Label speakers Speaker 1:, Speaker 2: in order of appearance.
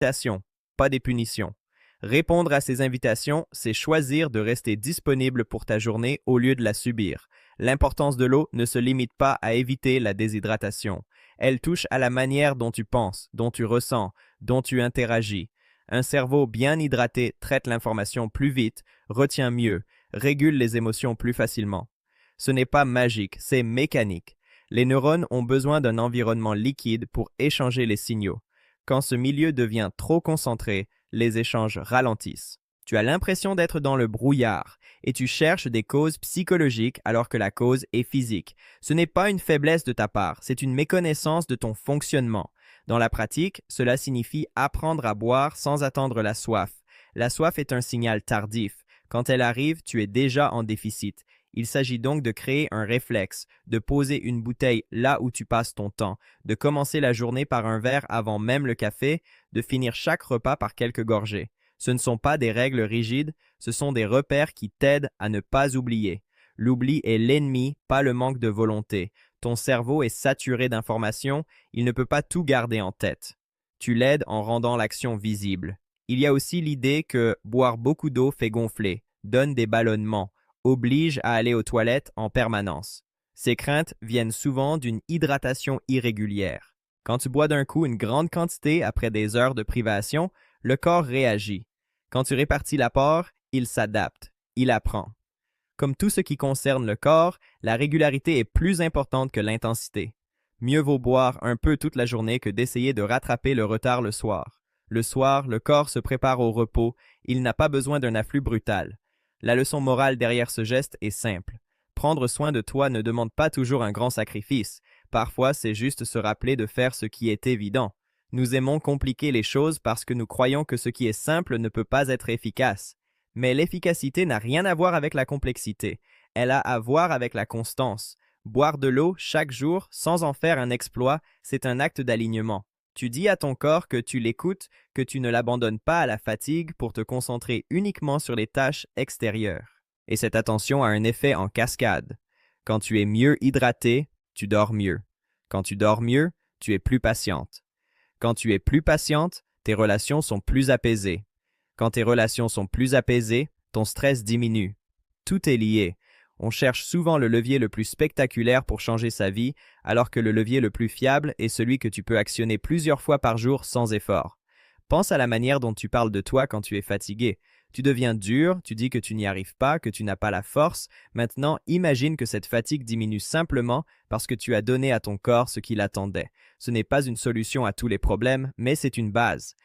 Speaker 1: invitations, pas des punitions. Répondre à ces invitations, c'est choisir de rester disponible pour ta journée au lieu de la subir. L'importance de l'eau ne se limite pas à éviter la déshydratation. Elle touche à la manière dont tu penses, dont tu ressens, dont tu interagis. Un cerveau bien hydraté traite l'information plus vite, retient mieux, régule les émotions plus facilement. Ce n'est pas magique, c'est mécanique. Les neurones ont besoin d'un environnement liquide pour échanger les signaux. Quand ce milieu devient trop concentré, les échanges ralentissent. Tu as l'impression d'être dans le brouillard et tu cherches des causes psychologiques alors que la cause est physique. Ce n'est pas une faiblesse de ta part, c'est une méconnaissance de ton fonctionnement. Dans la pratique, cela signifie apprendre à boire sans attendre la soif. La soif est un signal tardif. Quand elle arrive, tu es déjà en déficit. Il s'agit donc de créer un réflexe, de poser une bouteille là où tu passes ton temps, de commencer la journée par un verre avant même le café, de finir chaque repas par quelques gorgées. Ce ne sont pas des règles rigides, ce sont des repères qui t'aident à ne pas oublier. L'oubli est l'ennemi, pas le manque de volonté. Ton cerveau est saturé d'informations, il ne peut pas tout garder en tête. Tu l'aides en rendant l'action visible. Il y a aussi l'idée que boire beaucoup d'eau fait gonfler, donne des ballonnements, oblige à aller aux toilettes en permanence. Ces craintes viennent souvent d'une hydratation irrégulière. Quand tu bois d'un coup une grande quantité après des heures de privation, le corps réagit. Quand tu répartis l'apport, il s'adapte, il apprend. Comme tout ce qui concerne le corps, la régularité est plus importante que l'intensité. Mieux vaut boire un peu toute la journée que d'essayer de rattraper le retard le soir. Le soir, le corps se prépare au repos, il n'a pas besoin d'un afflux brutal. La leçon morale derrière ce geste est simple. Prendre soin de toi ne demande pas toujours un grand sacrifice. Parfois, c'est juste se rappeler de faire ce qui est évident. Nous aimons compliquer les choses parce que nous croyons que ce qui est simple ne peut pas être efficace. Mais l'efficacité n'a rien à voir avec la complexité. Elle a à voir avec la constance. Boire de l'eau chaque jour sans en faire un exploit, c'est un acte d'alignement. Tu dis à ton corps que tu l'écoutes, que tu ne l'abandonnes pas à la fatigue pour te concentrer uniquement sur les tâches extérieures. Et cette attention a un effet en cascade. Quand tu es mieux hydraté, tu dors mieux. Quand tu dors mieux, tu es plus patiente. Quand tu es plus patiente, tes relations sont plus apaisées. Quand tes relations sont plus apaisées, ton stress diminue. Tout est lié. On cherche souvent le levier le plus spectaculaire pour changer sa vie, alors que le levier le plus fiable est celui que tu peux actionner plusieurs fois par jour sans effort. Pense à la manière dont tu parles de toi quand tu es fatigué. Tu deviens dur, tu dis que tu n'y arrives pas, que tu n'as pas la force. Maintenant, imagine que cette fatigue diminue simplement parce que tu as donné à ton corps ce qu'il attendait. Ce n'est pas une solution à tous les problèmes, mais c'est une base.